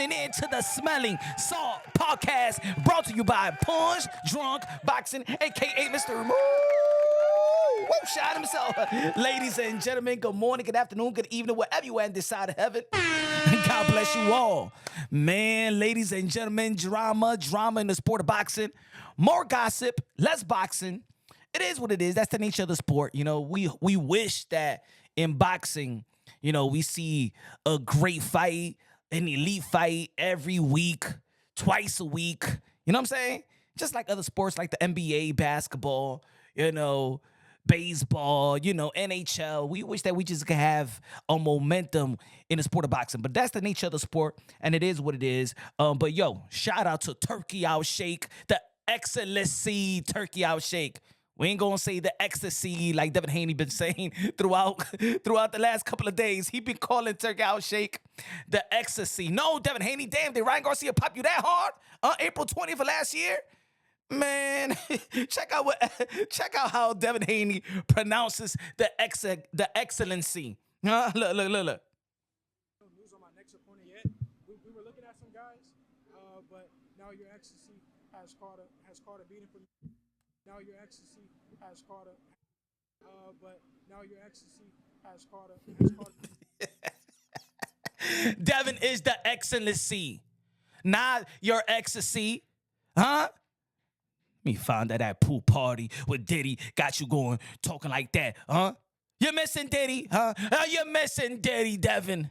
tuning in to the Smelling Salt Podcast, brought to you by Punch Drunk Boxing, aka Mr. Woo, shot himself. Ladies and gentlemen, good morning, good afternoon, good evening, wherever you are in this side of heaven. God bless you all. Man, ladies and gentlemen, drama in the sport of boxing. More gossip, less boxing. It is what it is. That's the nature of the sport. You know, we wish that in boxing, you know, we see a great fight, an elite fight every week, twice a week. You know what I'm saying? Just like other sports like the NBA, basketball, you know, baseball, you know, NHL. We wish that we just could have a momentum in the sport of boxing. But that's the nature of the sport, and it is what it is. But yo, shout out to Turki Alalshikh, the Excellency Turki Alalshikh. We ain't gonna say the ecstasy like Devin Haney been saying throughout the last couple of days. He been calling Turki Alalshikh the ecstasy. No, Devin Haney, damn, did Ryan Garcia pop you that hard? April 20th of last year? Man, check out how Devin Haney pronounces the excellency. Look. News on my next opponent yet. We were looking at some guys, but now your ecstasy has caught a beating from. Now your ecstasy has caught a, but now your ecstasy has caught a. Devin is the excellency, not your ecstasy, huh? Me found that at pool party with Diddy got you going talking like that, huh? You're missing Diddy, huh? You're missing Diddy, Devin.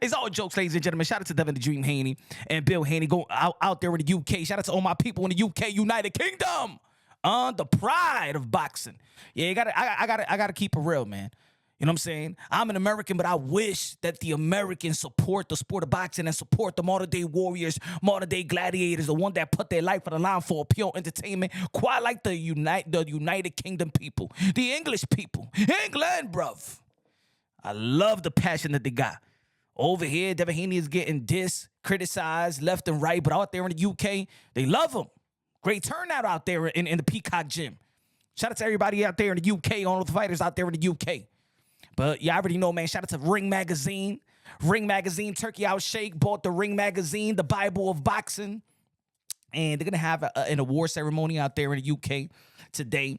It's all jokes, ladies and gentlemen. Shout out to Devin the Dream Haney and Bill Haney going out there in the UK. Shout out to all my people in the UK, United Kingdom. The pride of boxing. Yeah, I gotta keep it real, man. You know what I'm saying? I'm an American, but I wish that the Americans support the sport of boxing and support the modern-day warriors, modern-day gladiators, the one that put their life on the line for pure entertainment, quite like the United Kingdom people, the English people. England, bruv. I love the passion that they got. Over here, Devin Haney is getting dissed, criticized left and right, but out there in the UK, they love him. Great turnout out there in the Peacock Gym. Shout out to everybody out there in the UK, all the fighters out there in the UK. But yeah, I already know, man. Shout out to Ring Magazine. Ring Magazine, Turki Alalshikh bought the Ring Magazine, the Bible of boxing. And they're going to have an award ceremony out there in the UK today.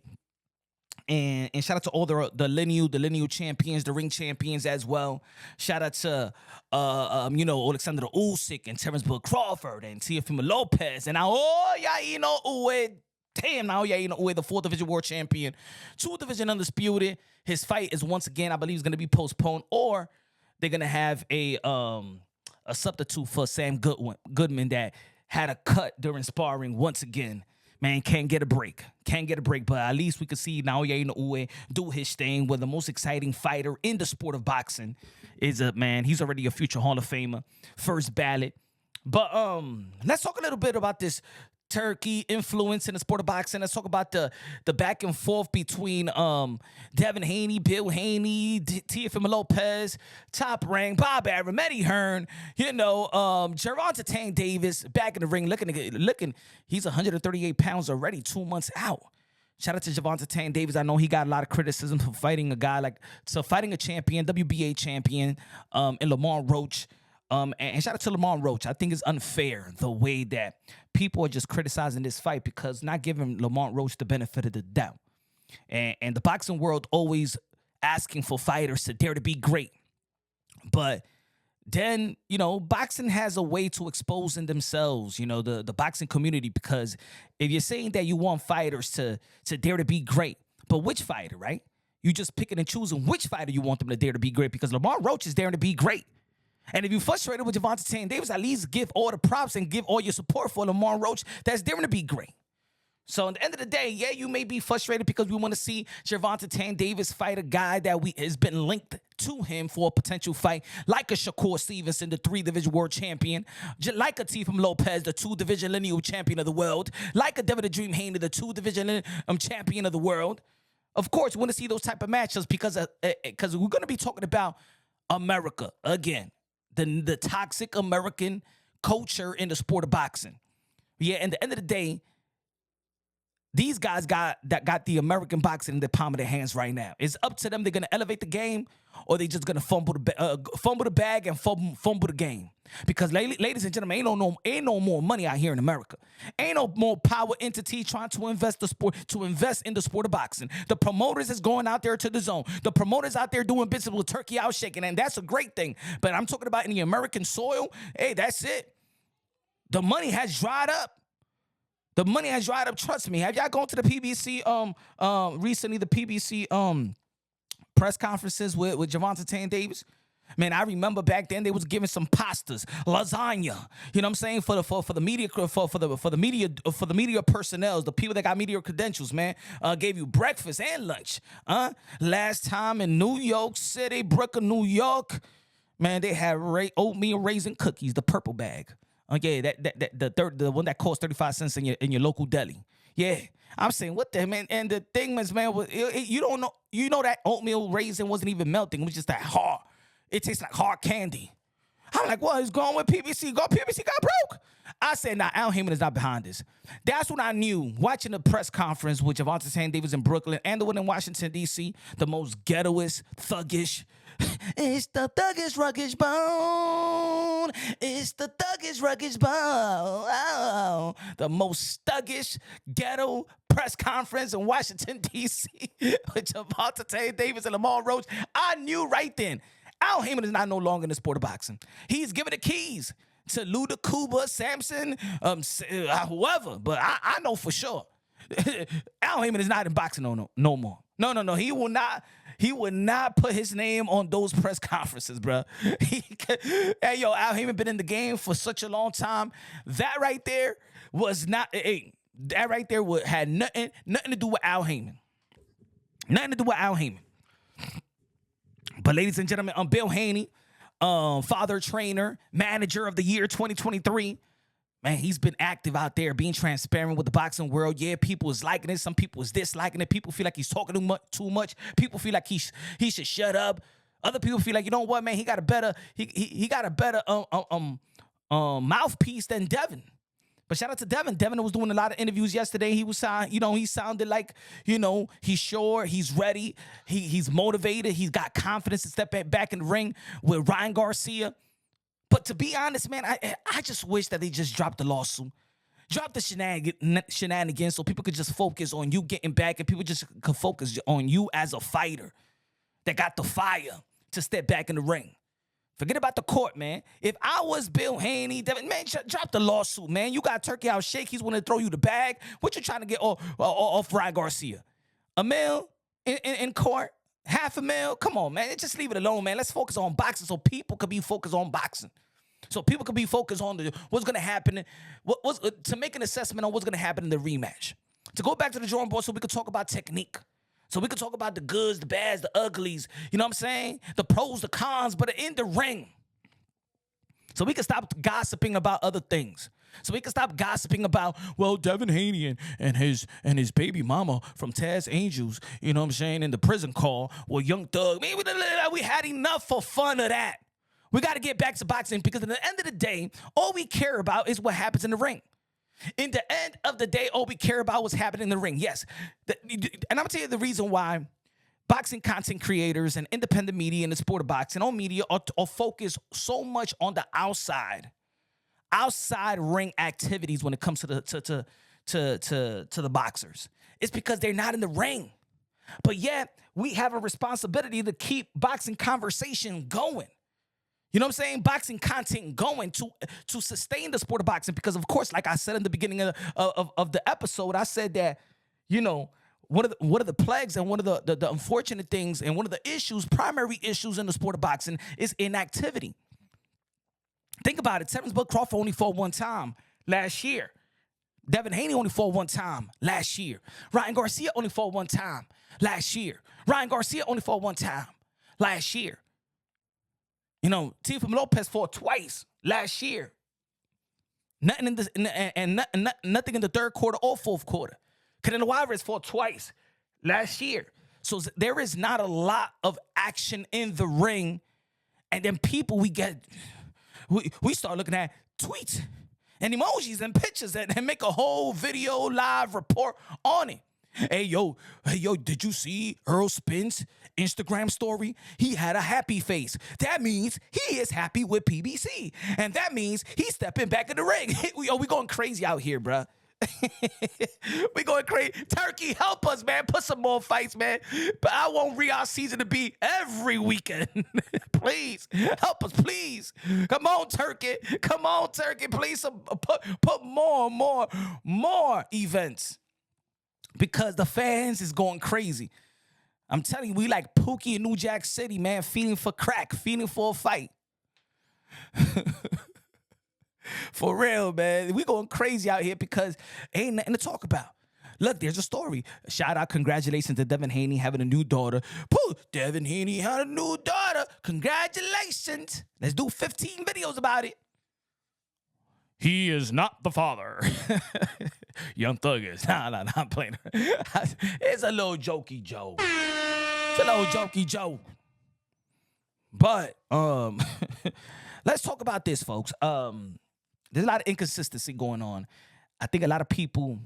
And shout out to all the lineal champions, the ring champions as well. Shout out to Alexander Usyk and Terence Bud Crawford and Teofimo Lopez and now Uwe, the 4th division world champion, 2 division undisputed. His fight is once again, I believe, is going to be postponed, or they're going to have a substitute for Sam Goodman that had a cut during sparring once again. Man, can't get a break. But at least we can see Naoya Inoue do his thing. With the most exciting fighter in the sport of boxing is he's already a future Hall of Famer, first ballot. But let's talk a little bit about this Turkey influence in the sport of boxing. Let's talk about the back and forth between Devin Haney, Bill Haney, Teofimo Lopez, Top Rank, Bob Arum, Eddie Hearn, Gervonta Tank Davis back in the ring looking. He's 138 pounds already, 2 months out. Shout out to Gervonta Tank Davis. I know he got a lot of criticism for fighting a champion, WBA champion, in Lamar Roach. And shout out to Lamar Roach. I think it's unfair the way that people are just criticizing this fight because not giving Lamar Roach the benefit of the doubt. And the boxing world always asking for fighters to dare to be great. But then, boxing has a way to exposing themselves, the boxing community, because if you're saying that you want fighters to dare to be great, but which fighter, right? You just picking and choosing which fighter you want them to dare to be great, because Lamar Roach is daring to be great. And if you're frustrated with Gervonta Tank Davis, at least give all the props and give all your support for Lamar Roach. That's daring to be great. So at the end of the day, yeah, you may be frustrated because we want to see Gervonta Tank Davis fight a guy that has been linked to him for a potential fight, like a Shakur Stevenson, the 3-division world champion, like a Teofimo Lopez, the 2-division lineal champion of the world, like a Devin the Dream Haney, the 2-division champion of the world. Of course, we want to see those type of matchups because we're going to be talking about America again. The toxic American culture in the sport of boxing. Yeah, and at the end of the day, These guys got the American boxing in the palm of their hands right now. It's up to them. They're gonna elevate the game, or they just gonna fumble the bag and fumble the game. Because ladies and gentlemen, ain't no more money out here in America. Ain't no more power entity trying to invest in the sport of boxing. The promoters is going out there to the zone. The promoters out there doing business with Turki Alalshikh, and that's a great thing. But I'm talking about in the American soil. Hey, that's it. The money has dried up. The money has dried up. Trust me. Have y'all gone to the PBC recently? The PBC press conferences with Gervonta Davis. Man, I remember back then they was giving some pastas, lasagna. You know what I'm saying, for the media personnel, the people that got media credentials. Man, gave you breakfast and lunch. Last time in New York City, Brooklyn, New York, man, they had oatmeal raisin cookies, the purple bag. Okay, the one that costs 35 cents in your local deli. Yeah, I'm saying what the man. And the thing is, man, you don't know. You know that oatmeal raisin wasn't even melting. It was just that hard. It tastes like hard candy. I'm like, well, he's going with PBC. PBC got broke. I said, nah, Al Heyman is not behind this. That's when I knew, watching the press conference with Gervonta Davis in Brooklyn and the one in Washington, D.C., the most ghettoist, thuggish. It's the thuggish, ruggish bone. It's the thuggish, ruggish bone. Oh, the most thuggish, ghetto press conference in Washington, D.C. with Gervonta Davis and Lamar Roach. I knew right then, Al Heyman is not no longer in the sport of boxing. He's giving the keys to Luda, Kuba, Samson, whoever. But I know for sure, Al Heyman is not in boxing no more. No. He will not put his name on those press conferences, bro. Hey, yo, Al Heyman been in the game for such a long time. That right there was not. Hey, that right there had nothing to do with Al Heyman. Nothing to do with Al Heyman. But ladies and gentlemen, I'm Bill Haney, father, trainer, manager of the year 2023. Man, he's been active out there, being transparent with the boxing world. Yeah, people is liking it. Some people is disliking it. People feel like he's talking too much. People feel like he should shut up. Other people feel like, you know what, man, he got a better mouthpiece than Devin. But shout out to Devin. Devin was doing a lot of interviews yesterday. He was, he sounded like, he's sure, he's ready, he's motivated, he's got confidence to step back in the ring with Ryan Garcia. But to be honest, man, I just wish that they just dropped the lawsuit, dropped the shenanigans, so people could just focus on you getting back, and people just could focus on you as a fighter that got the fire to step back in the ring. Forget about the court, man. If I was Bill Haney, Devin, man, drop the lawsuit, man. You got Turki Alalshikh. He's want to throw you the bag. What you trying to get off Ryan Garcia? $1 million in court? $500,000? Come on, man. Just leave it alone, man. Let's focus on boxing so people could be focused on boxing. So people could be focused on what's going to happen, to make an assessment on what's going to happen in the rematch. To go back to the drawing board so we could talk about technique. So we could talk about the goods, the bads, the uglies, you know what I'm saying? The pros, the cons, but in the ring. So we can stop gossiping about other things. So we can stop gossiping about, well, Devin Haney and his baby mama from Taz Angels, you know what I'm saying, in the prison call, well, Young Thug. Man, we had enough for fun of that. We got to get back to boxing, because at the end of the day, all we care about is what happens in the ring. In the end of the day, all we care about what's happening in the ring. Yes. And I'm going to tell you the reason why boxing content creators and independent media in the sport of boxing, all media, are focused so much on the outside ring activities when it comes to the boxers. It's because they're not in the ring. But yet, we have a responsibility to keep boxing conversation going. You know what I'm saying? Boxing content going to sustain the sport of boxing, because, of course, like I said in the beginning of the episode, I said that, one of the plagues and one of the unfortunate things and one of the issues, primary issues in the sport of boxing, is inactivity. Think about it. Terrence Bud Crawford only fought one time last year. Devin Haney only fought one time last year. Ryan Garcia only fought one time last year. Ryan Garcia only fought one time last year. Teofimo Lopez fought twice last year. Nothing nothing in the third quarter or fourth quarter. Canelo Alvarez fought twice last year. So there is not a lot of action in the ring. And then people we start looking at tweets and emojis and pictures and make a whole video live report on it. Hey yo, did you see Earl Spence Instagram story? He had a happy face. That means he is happy with PBC. And that means he's stepping back in the ring. Yo, we going crazy out here, bruh. We going crazy. Turkey, help us, man. Put some more fights, man. But I want Riyadh season to be every weekend. Please, help us, please. Come on, Turkey. Come on, Turkey. Please, put more events. Because the fans is going crazy. I'm telling you, we like Pookie in New Jack City, man, feeling for crack, feeling for a fight. For real, man. We going crazy out here because ain't nothing to talk about. Look, there's a story. Shout out, congratulations to Devin Haney having a new daughter. Pooh, Devin Haney had a new daughter. Congratulations. Let's do 15 videos about it. He is not the father. Young Thug is. Nah, I'm playing. It's a little jokey joke. It's a little jokey joke. But let's talk about this, folks. There's a lot of inconsistency going on. I think a lot of people,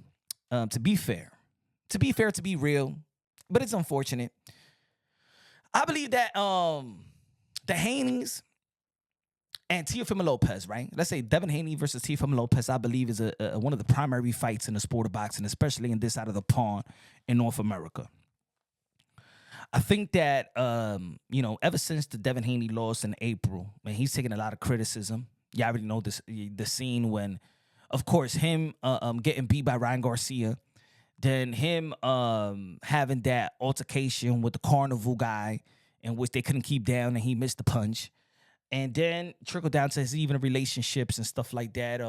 to be fair, to be real, but it's unfortunate. I believe that the Haneys and Teofimo Lopez, right? Let's say Devin Haney versus Teofimo Lopez, I believe, is one of the primary fights in the sport of boxing, especially in this side of the pond in North America. I think that, ever since the Devin Haney loss in April, man, he's taken a lot of criticism. You already know this, the scene when, of course, him getting beat by Ryan Garcia, then him having that altercation with the Carnival guy in which they couldn't keep down and he missed the punch. And then trickle down to his even relationships and stuff like that.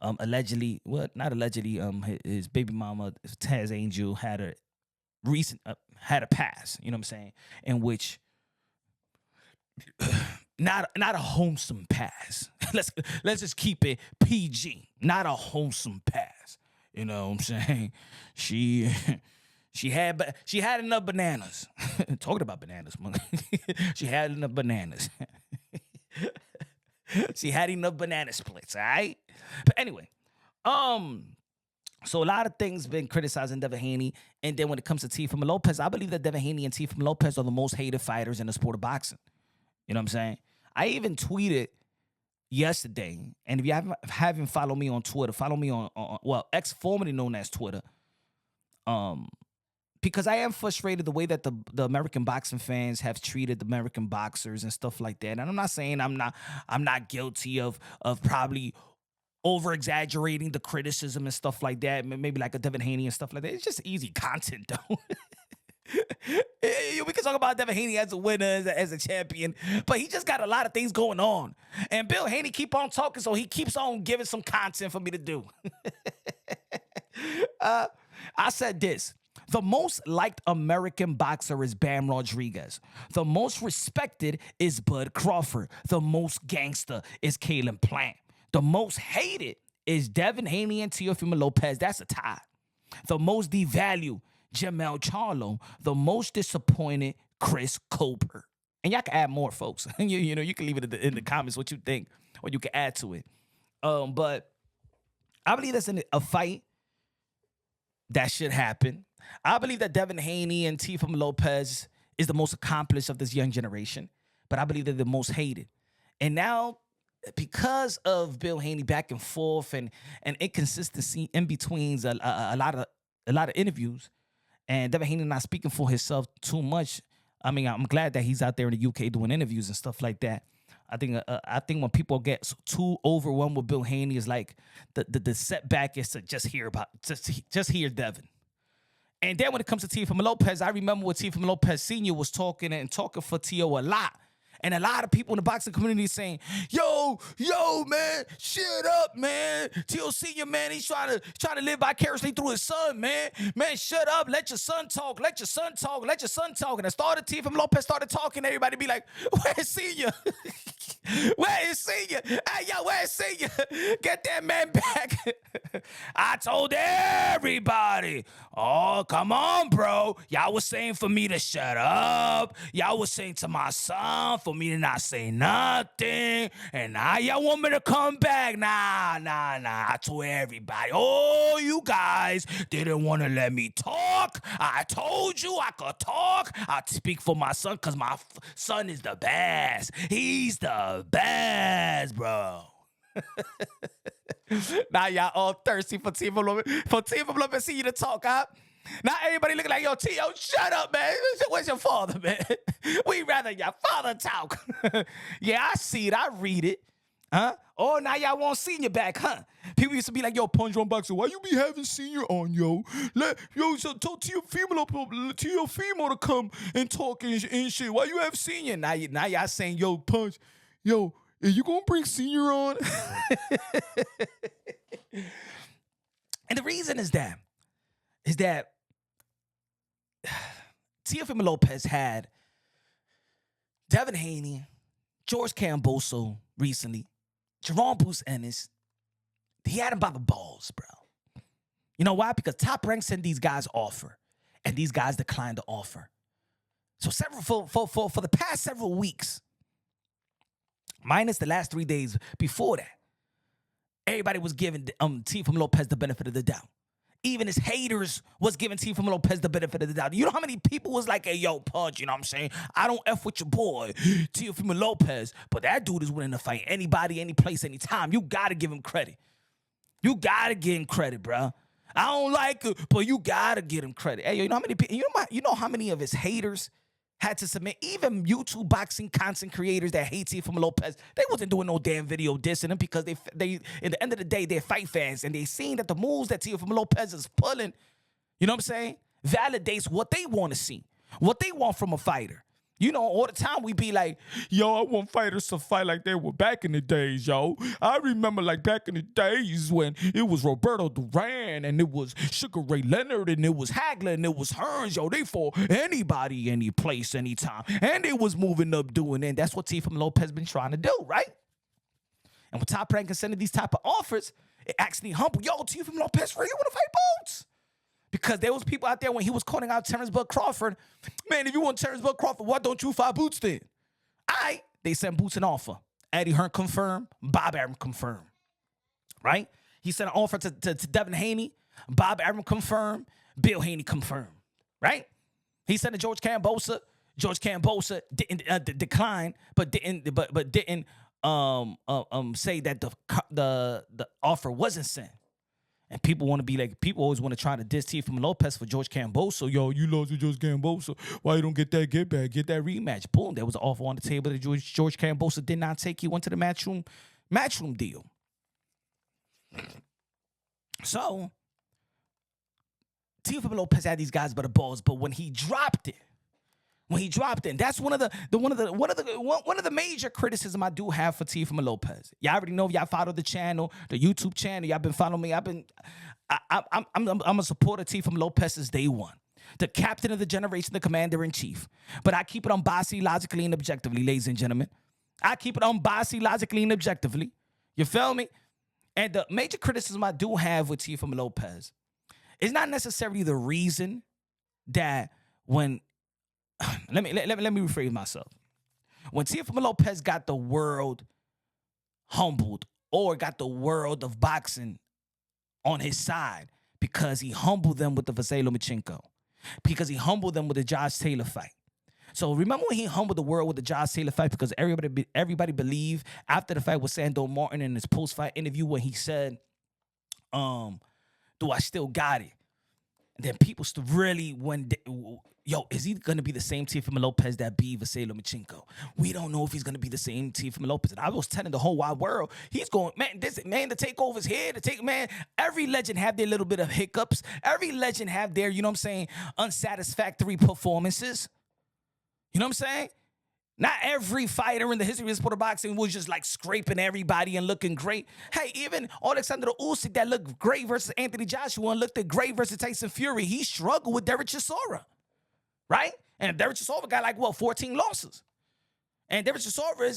Allegedly, well, not allegedly. His baby mama, Taz Angel, had a pass. You know what I'm saying? In which, not a wholesome pass. Let's just keep it PG. Not a wholesome pass. You know what I'm saying? She had enough bananas. Talking about bananas, man. She had enough bananas. She had enough banana splits, all right? But anyway, so a lot of things been criticizing Devin Haney. And then when it comes to Teofimo Lopez, I believe that Devin Haney and Teofimo Lopez are the most hated fighters in the sport of boxing. You know what I'm saying? I even tweeted yesterday, and if you haven't followed me on Twitter, follow me on X, formerly known as Twitter. Because I am frustrated the way that the American boxing fans have treated the American boxers and stuff like that. And I'm not saying I'm not guilty of probably over exaggerating the criticism and stuff like that. Maybe like a Devin Haney and stuff like that. It's just easy content though. We can talk about Devin Haney as a winner, as a champion, but he just got a lot of things going on. And Bill Haney keep on talking, so he keeps on giving some content for me to do. I said this. The most liked American boxer is Bam Rodriguez. The most respected is Bud Crawford. The most gangster is Caleb Plant. The most hated is Devin Haney and Teofimo Lopez. That's a tie. The most devalued, Jamel Charlo. The most disappointed, Chris Colbert. And y'all can add more, folks. You can leave it in the comments what you think, or you can add to it. But I believe that's a fight that should happen. I believe that Devin Haney and Teofimo Lopez is the most accomplished of this young generation, but I believe they're the most hated. And now, because of Bill Haney back and forth and inconsistency in between a lot of interviews, and Devin Haney not speaking for himself too much. I mean, I'm glad that he's out there in the UK doing interviews and stuff like that. I think when people get too overwhelmed with Bill Haney, is like the setback is to just hear Devin. And then when it comes to Teofimo Lopez, I remember when Teofimo Lopez Sr. was talking for Teo a lot. And a lot of people in the boxing community saying, yo, man, shut up, man. Teo Sr., man, he's trying to live vicariously through his son, man. Man, shut up. Let your son talk. And I started, Teofimo Lopez started talking. Everybody be like, where's Senior? Where is Senior? Hey, yo, where's Senior? Get that man back. I told everybody, oh, come on, bro. Y'all was saying for me to shut up. Y'all was saying to my son for for me to not say nothing. And now y'all want me to come back. Nah. I told everybody, oh, you guys didn't want to let me talk. I told you I could talk. I speak for my son because my son is the best. He's the best, bro. Now y'all all thirsty for Teofimo Lopez. For Teofimo Lopez, see you to talk, huh? Now everybody looking like, yo, Tio, shut up, man. Where's your father, man? We rather your father talk. Yeah, I see it. I read it. Huh? Oh, now y'all want Senior back, huh? People used to be like, yo, Punch on Boxer, why you be having Senior on, yo? So tell Teofimo to come and talk and shit. Why you have Senior? Now y'all saying, yo, Punch, yo, are you gonna bring Senior on? And the reason is that Teofimo Lopez had Devin Haney, George Camboso recently, Jerome Bruce Ennis. He had him by the balls, bro. You know why? Because Top Rank sent these guys offer, and these guys declined the offer. So for the past several weeks, minus the last 3 days before that, everybody was giving Teofimo Lopez the benefit of the doubt. Even his haters was giving Teofimo Lopez the benefit of the doubt. You know how many people was like, hey, yo, Punch, you know what I'm saying? I don't F with your boy, Teofimo Lopez, but that dude is willing to fight anybody, any place, anytime. You got to give him credit. You got to give him credit, bro. I don't like it, but you got to give him credit. Hey, you know how many people, you know how many of his haters had to submit? Even YouTube boxing content creators that hate Teofimo Lopez, they wasn't doing no damn video dissing him because they at the end of the day, they're fight fans and they seen that the moves that Teofimo Lopez is pulling, you know what I'm saying, validates what they want to see, what they want from a fighter. You know, all the time we be like, yo, I want fighters to fight like they were back in the days, yo. I remember like back in the days when it was Roberto Duran and it was Sugar Ray Leonard and it was Hagler and it was Hearns, yo. They fought anybody, any place, anytime. And they was moving up doing it. That's what Teofimo Lopez been trying to do, right? And when Top Rank is sending these type of offers, it actually humble. Yo, Teofimo Lopez, really want to fight Boots? Because there was people out there when he was calling out Terrence Bud Crawford. Man, if you want Terrence Bud Crawford, why don't you fight Boots then? They sent Boots an offer. Eddie Hearn confirmed. Bob Arum confirmed. Right? He sent an offer to Devin Haney. Bob Arum confirmed. Bill Haney confirmed. Right? He sent to George Cambosa. George Cambosa didn't decline, but didn't say that the offer wasn't sent. And people want to be like, people always want to try to diss Teofimo Lopez for George Camboso. Yo, you lost to George Camboso. Why you don't get that get back? Get that rematch. Boom. There was an offer on the table that George Camboso did not take. He went to the matchroom deal. So Teofimo Lopez had these guys by the balls, but when he dropped it, and that's one of the major criticism I do have for Teofimo Lopez. Y'all already know if y'all follow the channel, the YouTube channel. Y'all been following me. I'm a supporter of Teofimo Lopez since day one. The captain of the generation, the commander-in-chief. But I keep it unbiased, logically, and objectively, ladies and gentlemen. I keep it unbiased, logically, and objectively. You feel me? And the major criticism I do have with Teofimo Lopez is not necessarily the reason that when let me rephrase myself. When Teofimo Lopez got the world humbled or got the world of boxing on his side because he humbled them with the Vasily Lomachenko, because he humbled them with the Josh Taylor fight. So remember when he humbled the world with the Josh Taylor fight because everybody believed after the fight with Sandor Martin in his post-fight interview when he said, do I still got it? And then people really, yo, is he going to be the same Teofimo Lopez that beat Vasily Lomachenko? We don't know if he's going to be the same Teofimo Lopez. And I was telling the whole wide world, he's going, man, the takeover's here. Every legend have their little bit of hiccups. Every legend have their, you know what I'm saying, unsatisfactory performances. You know what I'm saying? Not every fighter in the history of sport of boxing was just like scraping everybody and looking great. Hey, even Alexander Usyk that looked great versus Anthony Joshua and looked great versus Tyson Fury, he struggled with Derek Chisora, right? And Derek Chisora got like, 14 losses. And Derek Chisora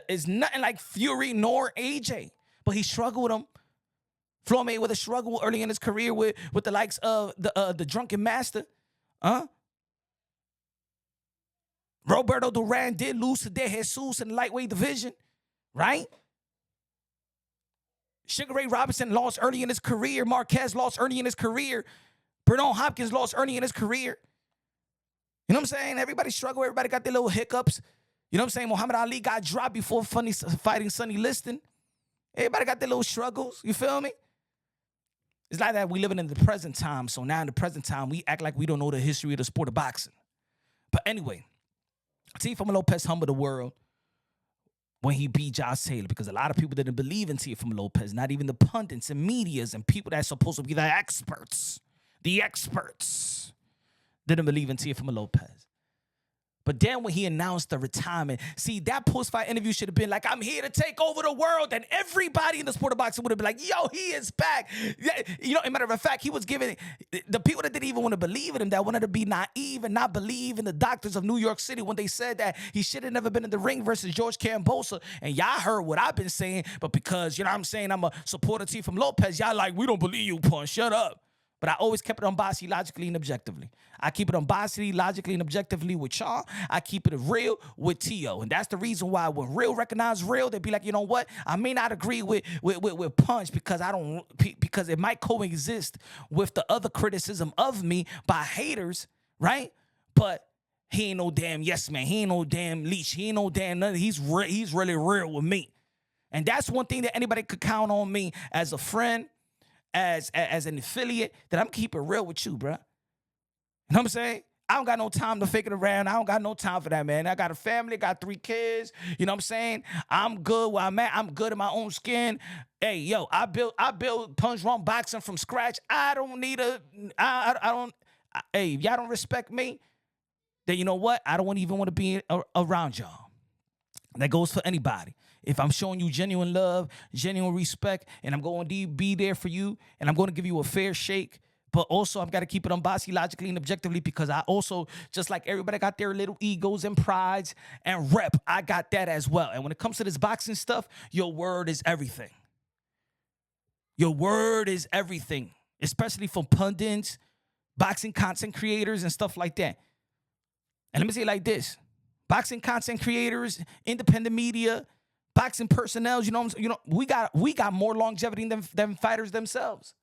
is nothing like Fury nor AJ, but he struggled with him. Floyd Mayweather struggled early in his career with the likes of the Drunken Master, Roberto Duran did lose to De Jesus in the lightweight division, right? Sugar Ray Robinson lost early in his career. Marquez lost early in his career. Bernal Hopkins lost early in his career. You know what I'm saying? Everybody struggled. Everybody got their little hiccups. You know what I'm saying? Muhammad Ali got dropped before fighting Sonny Liston. Everybody got their little struggles. You feel me? It's like that we living in the present time. So now in the present time, we act like we don't know the history of the sport of boxing. But anyway, Teofimo Lopez humbled the world when he beat Josh Taylor, because a lot of people didn't believe in Teofimo Lopez, not even the pundits and medias and people that's supposed to be the experts didn't believe in Teofimo Lopez. But then when he announced the retirement, see, that post-fight interview should have been like, I'm here to take over the world. And everybody in the sport of boxing would have been like, yo, he is back. Yeah, you know, as a matter of fact, he was giving the people that didn't even want to believe in him, that wanted to be naive and not believe in the doctors of New York City when they said that he should have never been in the ring versus George Kambosos. And y'all heard what I've been saying, but because, you know what I'm saying, I'm a supporter of Teofimo Lopez, y'all like, we don't believe you, Pun. Shut up. But I always kept it unbiased, logically, and objectively. I keep it unbiased, logically, and objectively with Sean. I keep it real with Tio. And that's the reason why when real recognize real, they be like, you know what? I may not agree with Punch because it might coexist with the other criticism of me by haters, right? But he ain't no damn yes man. He ain't no damn leash. He ain't no damn nothing. He's really real with me. And that's one thing that anybody could count on me as a friend, as an affiliate, that I'm keeping real with you, bro. You know what I'm saying? I don't got no time to fake it around. I don't got no time for that, man. I got a family, got 3 kids. You know what I'm saying? I'm good where I'm at. I'm good in my own skin. Hey, yo, I built Punch Drunk Boxing from scratch. I don't need hey, if y'all don't respect me, then you know what? I don't even want to be around y'all. That goes for anybody. If I'm showing you genuine love, genuine respect, and I'm going to be there for you, and I'm going to give you a fair shake, but also I've got to keep it unbiased, logically, and objectively, because I also, just like everybody got their little egos and prides and rep, I got that as well. And when it comes to this boxing stuff, your word is everything. Your word is everything, especially for pundits, boxing content creators, and stuff like that. And let me say it like this. Boxing content creators, independent media, boxing personnel, we got more longevity than fighters themselves.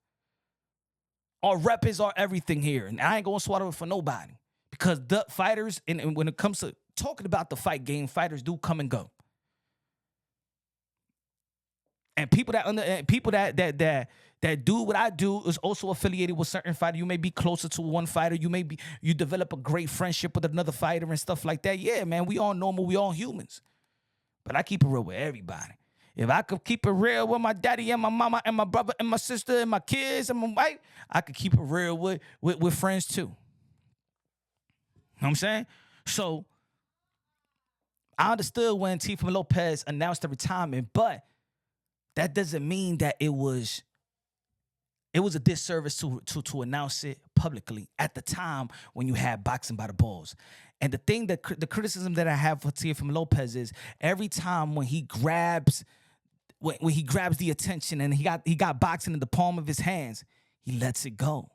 Our rep is our everything here, and I ain't gonna swallow it for nobody, because the fighters, and when it comes to talking about the fight game, fighters do come and go, and people that do what I do is also affiliated with certain fighters. You may be closer to one fighter. You develop a great friendship with another fighter and stuff like that. Yeah, man, we all normal. We all humans. But I keep it real with everybody. If I could keep it real with my daddy and my mama and my brother and my sister and my kids and my wife, I could keep it real with friends too. You know what I'm saying? So I understood when Teofimo Lopez announced the retirement, but that doesn't mean that it was a disservice to announce it publicly at the time when you had boxing by the balls. And the thing that the criticism that I have for Teofimo Lopez is every time when he grabs the attention and he got boxing in the palm of his hands, he lets it go.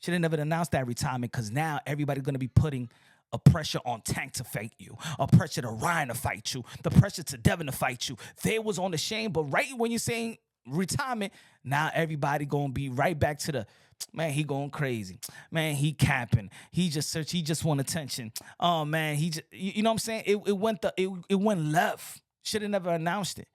Should have never announced that retirement, because now everybody's gonna be putting a pressure on Tank to fight you, a pressure to Ryan to fight you, the pressure to Devin to fight you. They was on the shame, but right when you're saying retirement, now everybody gonna be right back to the, man, he going crazy. Man, he capping. He just want attention. Oh man, you know what I'm saying? It went left. Should have never announced it.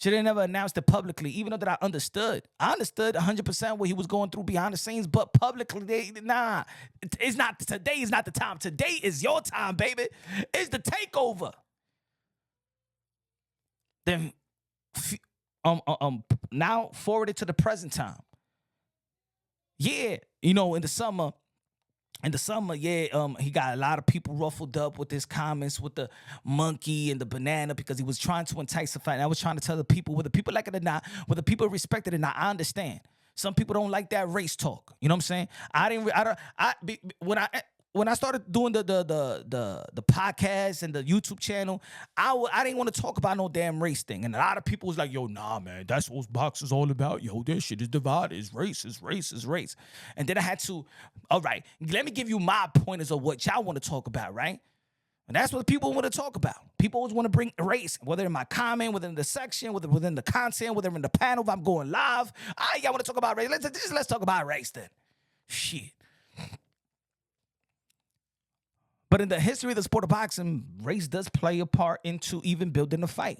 Should have never announced it publicly, even though that I understood. I understood 100% what he was going through behind the scenes, but publicly, it's not. Today is not the time. Today is your time, baby. It's the takeover. Then, now forwarded to the present time. Yeah, in the summer, he got a lot of people ruffled up with his comments with the monkey and the banana, because he was trying to entice a fight. And I was trying to tell the people, whether people like it or not, whether people respect it or not, I understand. Some people don't like that race talk. You know what I'm saying? When I started doing the podcast and the YouTube channel, I didn't want to talk about no damn race thing. And a lot of people was like, yo, nah, man, that's what boxing's all about. Yo, this shit is divided. It's race, it's race, it's race. And then I had to, all right, let me give you my pointers of what y'all want to talk about, right? And that's what people want to talk about. People always want to bring race, whether in my comment, within the section, within the content, whether in the panel, if I'm going live. Y'all want to talk about race? Let's talk about race then. Shit. But in the history of the sport of boxing, race does play a part into even building a fight.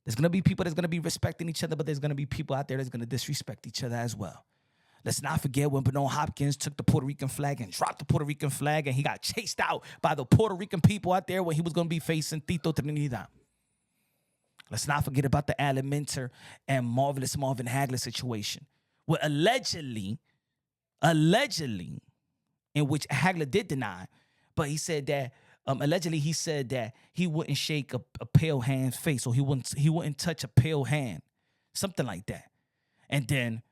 There's going to be people that's going to be respecting each other, but there's going to be people out there that's going to disrespect each other as well. Let's not forget when Bernard Hopkins took the Puerto Rican flag and dropped the Puerto Rican flag, and he got chased out by the Puerto Rican people out there when he was going to be facing Tito Trinidad. Let's not forget about the Alan Minter and Marvelous Marvin Hagler situation, where allegedly, in which Hagler did deny, but he said that allegedly he said that he wouldn't shake a pale hand's face, or he wouldn't touch a pale hand, something like that, and then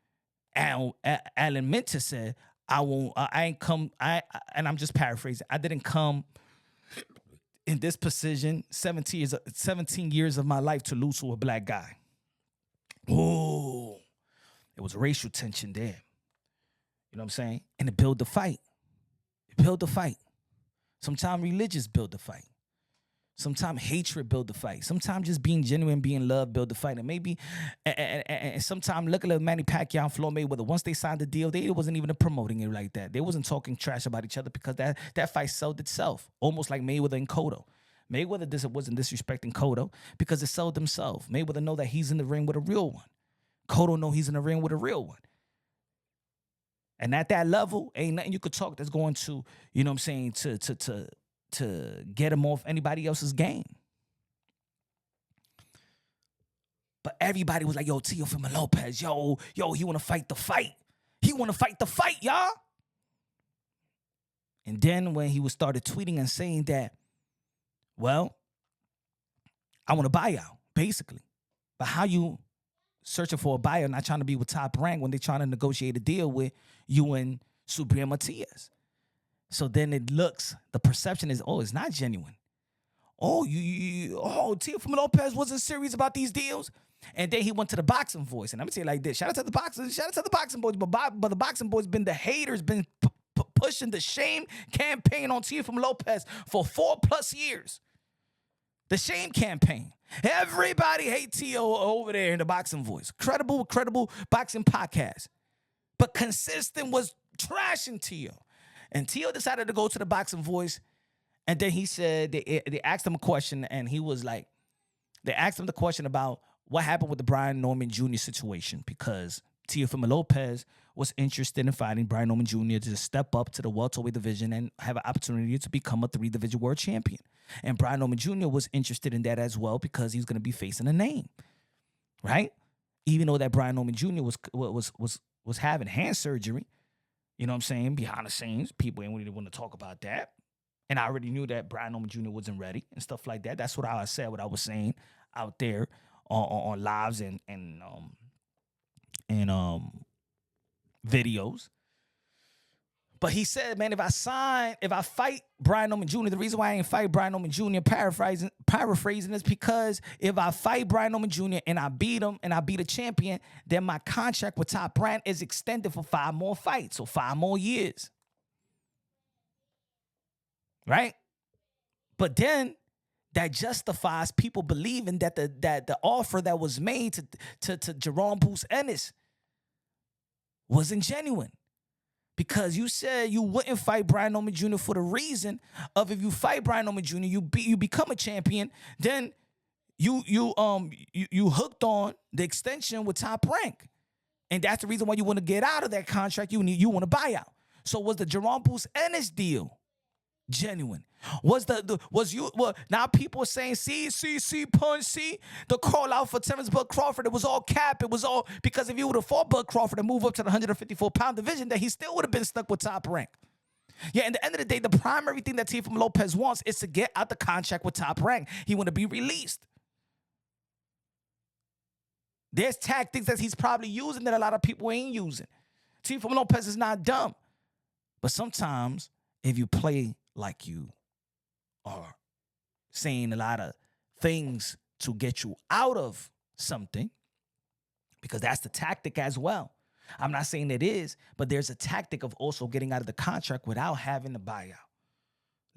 Alan Minter said, and I'm just paraphrasing, I didn't come in this position 17 years of my life to lose to a black guy. Oh, it was racial tension there. You know what I'm saying? And it built the fight. Sometimes religious build the fight. Sometimes hatred build the fight. Sometimes just being genuine, being loved build the fight. And maybe, and sometimes look at Manny Pacquiao and Floyd Mayweather. Once they signed the deal, they wasn't even promoting it like that. They wasn't talking trash about each other because that fight sold itself, almost like Mayweather and Cotto. Mayweather wasn't disrespecting Cotto because it sold himself. Mayweather know that he's in the ring with a real one. Cotto know he's in the ring with a real one. And at that level, ain't nothing you could talk that's going to, you know what I'm saying, to get him off anybody else's game. But everybody was like, yo, Teofimo Lopez, yo, he want to fight the fight. He want to fight the fight, y'all. And then when he started tweeting and saying that, well, I want a buyout, basically. But how you searching for a buyer, not trying to be with Top Rank when they're trying to negotiate a deal with you and Subriel Matias? So then the perception is, it's not genuine. Teofimo Lopez wasn't serious about these deals. And then he went to the Boxing Voice. And I'm going to say it like this. Shout out to the Boxing Boys. But the Boxing Boys been the haters, been pushing the shame campaign on Teofimo Lopez for 4+ years. The shame campaign. Everybody hate Teo over there in the Boxing Voice. Credible boxing podcast. But consistent was trashing Teo. And Teo decided to go to the Boxing Voice, and then he said, they asked him a question, and he was like, they asked him the question about what happened with the Brian Norman Jr. situation, because Teofimo Lopez was interested in fighting Brian Norman Jr. to step up to the welterweight division and have an opportunity to become a 3-division world champion. And Brian Norman Jr. was interested in that as well because he was going to be facing a name, right? Even though that Brian Norman Jr. was having hand surgery. You know what I'm saying? Behind the scenes, people ain't really want to talk about that. And I already knew that Brian Norman Jr. wasn't ready and stuff like that. That's what I said, what I was saying out there on lives and videos. But he said, man, if I fight Brian Norman Jr., the reason why I ain't fight Brian Norman Jr., paraphrasing is because if I fight Brian Norman Jr. and I beat him and I beat a champion, then my contract with Top Rank is extended for 5 more fights, so 5 more years. Right? But then that justifies people believing that the offer that was made to Jerome Bruce Ennis wasn't genuine. Because you said you wouldn't fight Brian Norman Jr. for the reason of if you fight Brian Norman Jr., you become a champion, then you hooked on the extension with Top Rank. And that's the reason why you want to get out of that contract. You want a buyout. So was the Jerome Bruce Ennis deal genuine? Now people are saying, see, punch, see, the call out for Terrence Bud Crawford, it was all cap. It was all because if he would have fought Bud Crawford and move up to the 154-pound division, then he still would have been stuck with Top Rank. Yeah, at the end of the day, the primary thing that Teofimo Lopez wants is to get out the contract with Top Rank. He want to be released. There's tactics that he's probably using that a lot of people ain't using. Teofimo Lopez is not dumb. But sometimes if you play like you are saying a lot of things to get you out of something, because that's the tactic as well. I'm not saying it is, but there's a tactic of also getting out of the contract without having the buyout.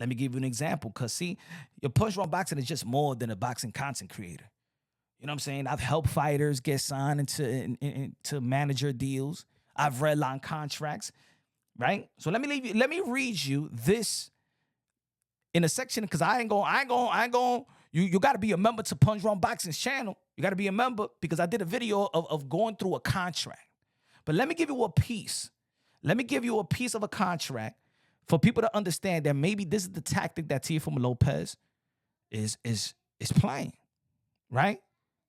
Let me give you an example. Because, see, your Punch Drunk Boxing is just more than a boxing content creator. You know what I'm saying? I've helped fighters get signed into manager deals. I've redlined contracts, right? So let me read you this in a section, because I ain't going. You got to be a member to Punch Drunk Boxing's channel. You got to be a member, because I did a video of going through a contract. But let me give you a piece. Let me give you a piece of a contract for people to understand that maybe this is the tactic that Teofimo Lopez is playing, right?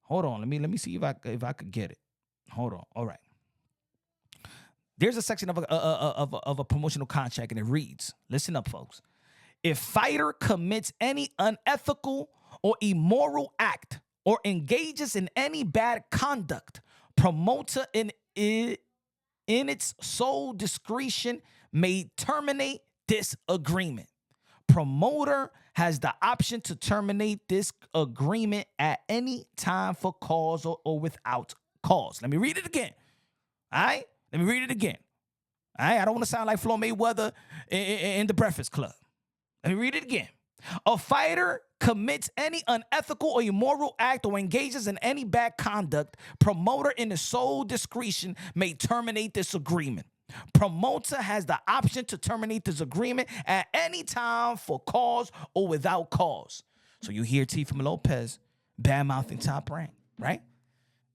Hold on, let me see if I could get it. Hold on. All right. There's a section of a promotional contract, and it reads, listen up, folks. If fighter commits any unethical or immoral act or engages in any bad conduct, promoter in its sole discretion may terminate this agreement. Promoter has the option to terminate this agreement at any time for cause or without cause. Let me read it again. All right? Let me read it again. All right? I don't want to sound like Floyd Mayweather in the Breakfast Club. Let me read it again. A fighter commits any unethical or immoral act or engages in any bad conduct, promoter in his sole discretion may terminate this agreement. Promoter has the option to terminate this agreement at any time for cause or without cause. So you hear Teofimo Lopez bad-mouthing Top Rank, right?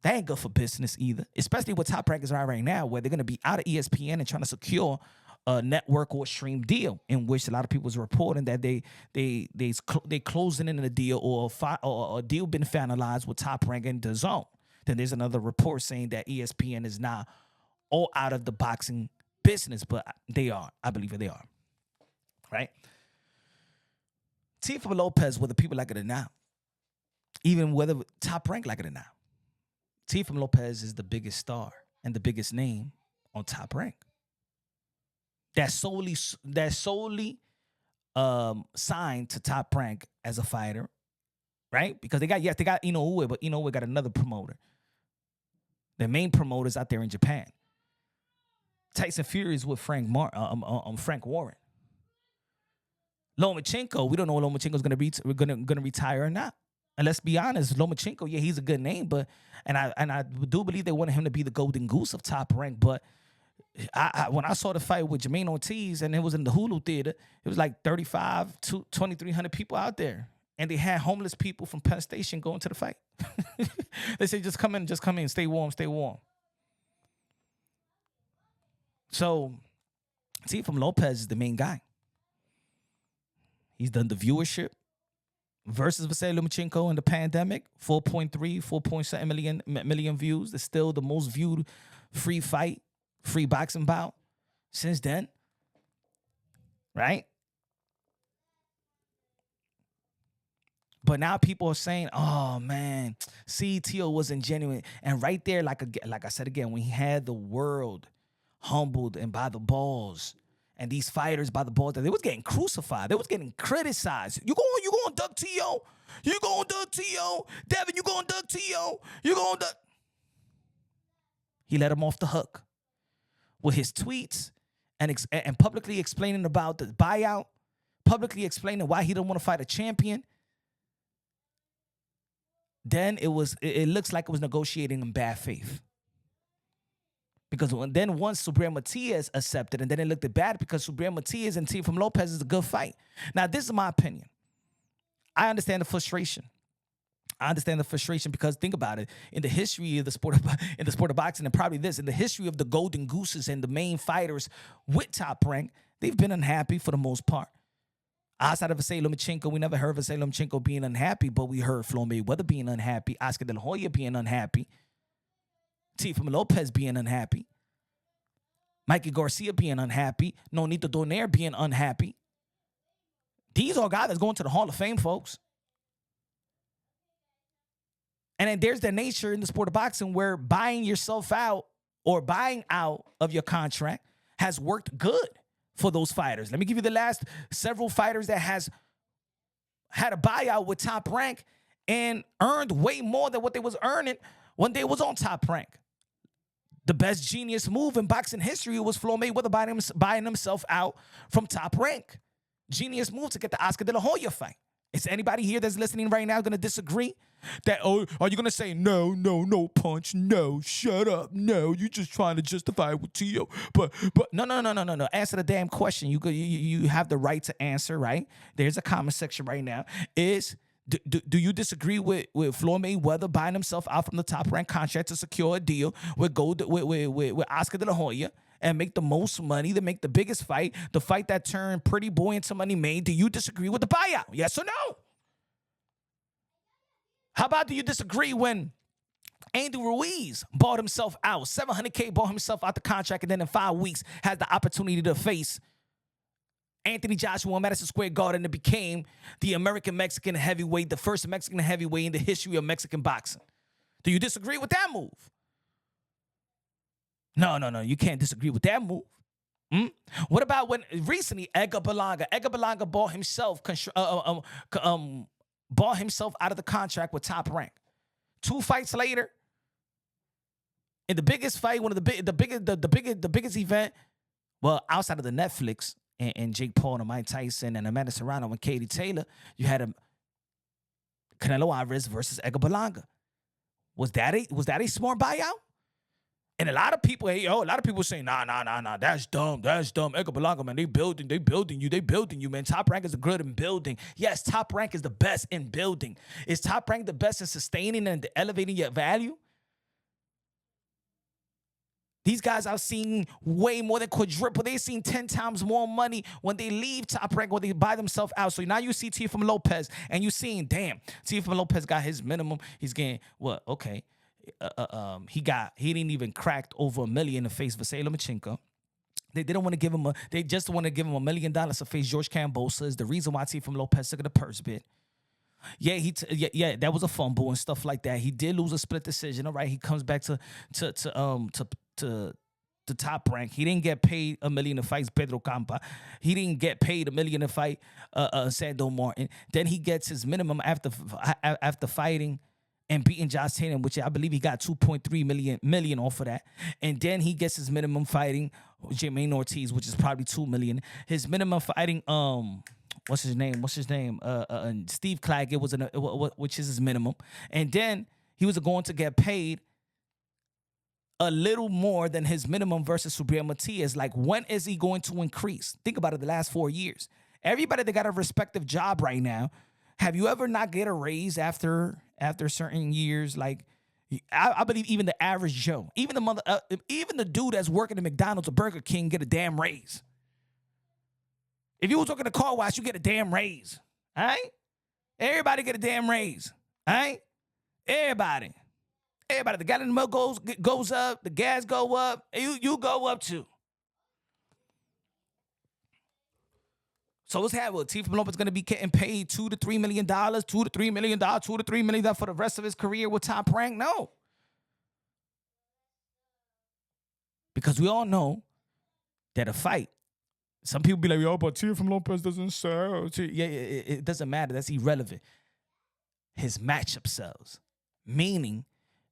That ain't good for business either, especially what Top Rank is right now, where they're going to be out of ESPN and trying to secure a network or stream deal, in which a lot of people was reporting that they closing in a deal or a deal been finalized with Top Rank and DAZN. Then there's another report saying that ESPN is now all out of the boxing business, but they are. I believe they are. Right? Teofimo Lopez, whether people like it or not, even whether Top Rank like it or not, Teofimo Lopez is the biggest star and the biggest name on Top Rank. That's solely signed to Top Rank as a fighter, right? Because they got Inoue, but Inoue got another promoter. The main promoter's out there in Japan. Tyson Fury is with Frank Warren. Lomachenko, we don't know when Lomachenko's gonna retire or not. And let's be honest, Lomachenko, yeah, he's a good name, but I do believe they wanted him to be the golden goose of Top Rank. But when I saw the fight with Jermaine Ortiz and it was in the Hulu theater, it was like 3,500 to 2,300 people out there, and they had homeless people from Penn Station going to the fight. They said, just come in, stay warm. So, Teofimo Lopez is the main guy. He's done the viewership versus Vasily Lomachenko in the pandemic, 4.7 million views. It's still the most viewed free boxing bout since then, right? But now people are saying, oh, man, see, Teo wasn't genuine. And right there, like I said again, when he had the world humbled and by the balls, and these fighters by the balls, they was getting crucified. They was getting criticized. You going to duck Teo? You going to duck Teo? Devin, you going to duck Teo? You going to duck? He let him off the hook with his tweets and publicly explaining about the buyout, publicly explaining why he didn't want to fight a champion. Then it looks like it was negotiating in bad faith. Because then once Subriel Matias accepted, and then it looked bad because Subriel Matias and Teofimo Lopez is a good fight. Now, this is my opinion. I understand the frustration. Because think about it. In the history of the sport of boxing, and probably in the history of the Golden Gooses and the main fighters with Top Rank, they've been unhappy for the most part. Outside of Vasily Lomachenko, we never heard Vasily Lomachenko being unhappy, but we heard Floyd Mayweather being unhappy, Oscar De La Hoya being unhappy, Teofimo Lopez being unhappy, Mikey Garcia being unhappy, Nonito Donaire being unhappy. These are guys that's going to the Hall of Fame, folks. And then there's the nature in the sport of boxing where buying yourself out or buying out of your contract has worked good for those fighters. Let me give you the last several fighters that has had a buyout with Top Rank and earned way more than what they was earning when they was on Top Rank. The best genius move in boxing history was Floyd Mayweather buying himself out from Top Rank. Genius move to get the Oscar De La Hoya fight. Is anybody here that's listening right now going to disagree? That, oh, are you going to say, no, punch, no, shut up, no, you just trying to justify it with Tio. But, no. Answer the damn question. You have the right to answer, right? There's a comment section right now. Do you disagree with Floyd Mayweather buying himself out from the top rank contract to secure a deal with Oscar De La Hoya and make the most money, to make the biggest fight, the fight that turned Pretty Boy into Money Made? Do you disagree with the buyout? Yes or no? How about, do you disagree when Andy Ruiz bought himself out, $700K, bought himself out the contract, and then in 5 weeks has the opportunity to face Anthony Joshua on Madison Square Garden and became the American-Mexican heavyweight, the first Mexican heavyweight in the history of Mexican boxing? Do you disagree with that move? No, you can't disagree with that move. What about when recently Edgar Berlanga bought himself out of the contract with Top Rank? 2 fights later, in the biggest fight, one of the biggest event, well, outside of the Netflix and Jake Paul and Mike Tyson and Amanda Serrano and Katie Taylor, you had Canelo Alvarez versus Edgar Berlanga. Was that a smart buyout? And a lot of people saying, nah, that's dumb. Edgar Berlanga, man, they building you, man. Top Rank is good in building. Yes, Top Rank is the best in building. Is Top Rank the best in sustaining and elevating your value? These guys are seeing way more than quadruple. They're seeing 10 times more money when they leave Top Rank, when they buy themselves out. So now you see Teofimo Lopez, and you're seeing, damn, Teofimo Lopez got his minimum. He's getting, what, okay. He didn't even cracked over $1 million to face Vasily Lomachenko. They just want to give him $1 million to face George Kambosos. Is the reason why Teofimo Lopez took the purse bid. Yeah, that was a fumble and stuff like that. He did lose a split decision. All right, he comes back to Top Rank. He didn't get paid $1 million to fight Pedro Campa. He didn't get paid $1 million to fight Sando Martin. Then he gets his minimum after fighting and beating Josh Tatum, which I believe he got $2.3 million off of that. And then he gets his minimum fighting Jermaine Ortiz, which is probably $2 million. His minimum fighting what's his name? Steve Claggett which is his minimum. And then he was going to get paid a little more than his minimum versus Subriel Matias. Like, when is he going to increase? Think about it, the last 4 years. Everybody that got a respective job right now, have you ever not get a raise after certain years? Like, I believe even the average Joe, even the dude that's working at McDonald's or Burger King get a damn raise. If you was working a car wash, you get a damn raise. All right? Everybody get a damn raise. All right? Everybody. The gallon of milk goes up, the gas go up, you go up too. So what's happening? Teofimo Lopez going to be getting paid $2 to $3 million, $2 to $3 million for the rest of his career with Top Rank? No. Because we all know that a fight, some people be like, yo, but Teofimo Lopez doesn't sell. Yeah, it doesn't matter. That's irrelevant. His matchup sells. Meaning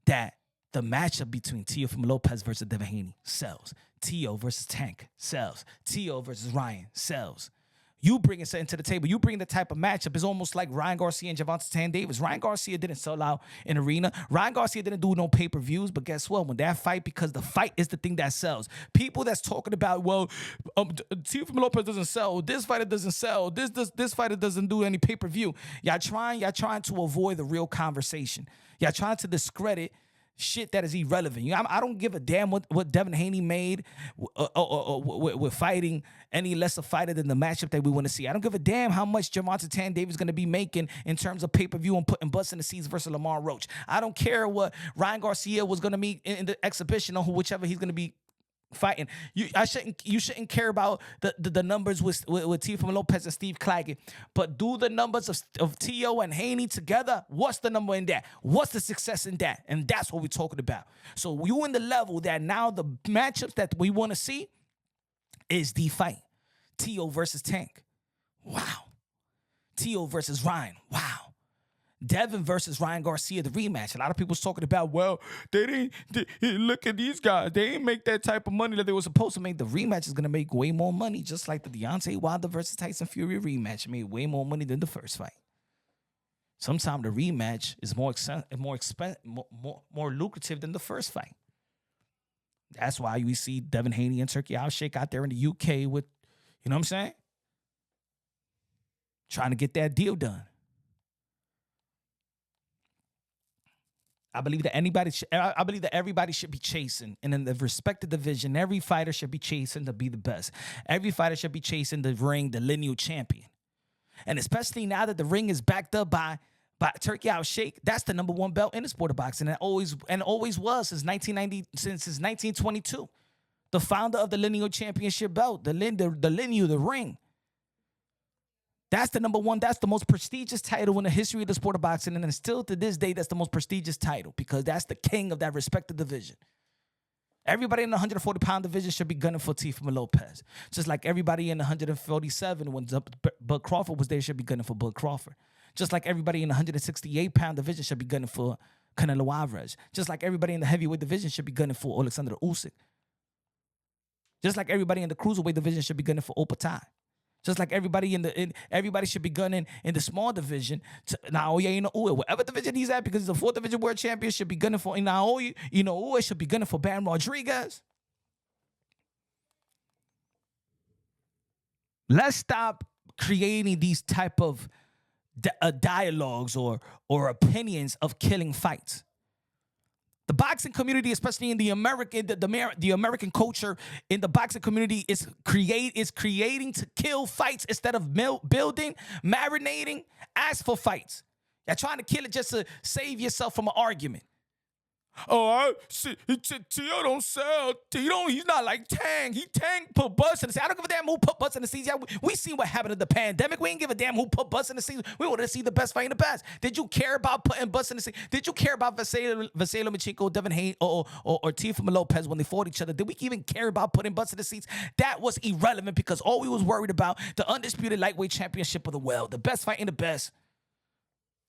that the matchup between Teofimo Lopez versus Devin Haney sells. Tio versus Tank sells. Tio versus Ryan sells. You bring it to the table. You bring the type of matchup. It's almost like Ryan Garcia and Gervonta Tan Davis. Ryan Garcia didn't sell out an arena. Ryan Garcia didn't do no pay-per-views. But guess what? When that fight, because the fight is the thing that sells. People that's talking about, well, Teofimo Lopez doesn't sell. This fighter doesn't sell. This fighter doesn't do any pay-per-view. Y'all trying to avoid the real conversation. Y'all trying to discredit shit that is irrelevant. I don't give a damn what Devin Haney made with fighting any lesser fighter than the matchup that we want to see. I don't give a damn how much Gervonta Tan Davis is going to be making in terms of pay-per-view and putting butts in the seats versus Lamar Roach. I don't care what Ryan Garcia was going to meet in the exhibition or whichever he's going to be fighting. You shouldn't care about the numbers with Teofimo Lopez and Steve Claggett, but do the numbers of Tio and Haney together. What's the number in that? What's the success in that? And that's what we're talking about. So you in the level that now the matchups that we want to see is the fight. Tio versus Tank. Wow. Tio versus Ryan. Wow. Devin versus Ryan Garcia, the rematch. A lot of people's talking about, well, look at these guys. They ain't make that type of money that they were supposed to make. The rematch is going to make way more money, just like the Deontay Wilder versus Tyson Fury rematch made way more money than the first fight. Sometimes the rematch is more lucrative than the first fight. That's why we see Devin Haney and Turki Alalshikh out there in the UK with, you know what I'm saying? Trying to get that deal done. I believe that everybody should be chasing, and in the respective division, every fighter should be chasing to be the best. Every fighter should be chasing the ring, the lineal champion, and especially now that the ring is backed up by Turki Alalshikh, that's the number 1 belt in the sport of boxing, and always was since 1922. The founder of the lineal championship belt, the lineal, the ring. That's the number 1. That's the most prestigious title in the history of the sport of boxing. And still to this day, that's the most prestigious title because that's the king of that respective division. Everybody in the 140-pound division should be gunning for Teofimo Lopez. Just like everybody in the 147, when Bud Crawford was there, should be gunning for Bud Crawford. Just like everybody in the 168-pound division should be gunning for Canelo Alvarez. Just like everybody in the heavyweight division should be gunning for Alexander Usyk. Just like everybody in the cruiserweight division should be gunning for Opatai. Just like everybody everybody should be gunning in the small division. Naoya Inoue, whatever division he's at, because he's a 4th division world champion, should be gunning for Naoya Inoue, should be gunning for Bam Rodriguez. Let's stop creating these type of dialogues or opinions of killing fights. The boxing community, especially in the American culture, in the boxing community, is creating to kill fights instead of building, marinating. Ask for fights. You're trying to kill it just to save yourself from an argument. Oh, Tio don't sell. He's not like Tang. Tang put butts in the seats. I don't give a damn who put butts in the seats. Yeah, we see what happened in the pandemic. We ain't give a damn who put butts in the seats. We wanted to see the best fight in the best. Did you care about putting butts in the seats? Did you care about Vasily Lomachenko, Devin Haney, or Teofimo Lopez when they fought each other? Did we even care about putting butts in the seats? That was irrelevant because all we was worried about, the undisputed lightweight championship of the world, the best fight in the best.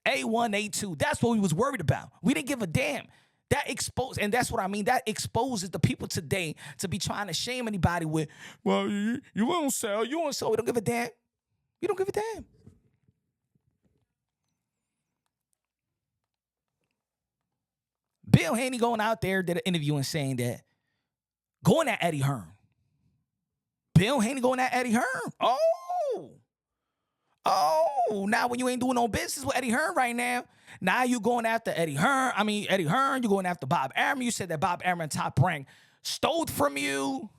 A1, A2. That's what we was worried about. We didn't give a damn. That exposes, and that's what I mean, that exposes the people today to be trying to shame anybody with, well, you won't sell, we don't give a damn. You don't give a damn. Bill Haney going out there, did an interview and saying that, going at Eddie Hearn. Bill Haney going at Eddie Hearn. Oh, now when you ain't doing no business with Eddie Hearn right now, now you going after Eddie Hearn, you going after Bob Arum. You said that Bob Arum, Top Rank, stole from you.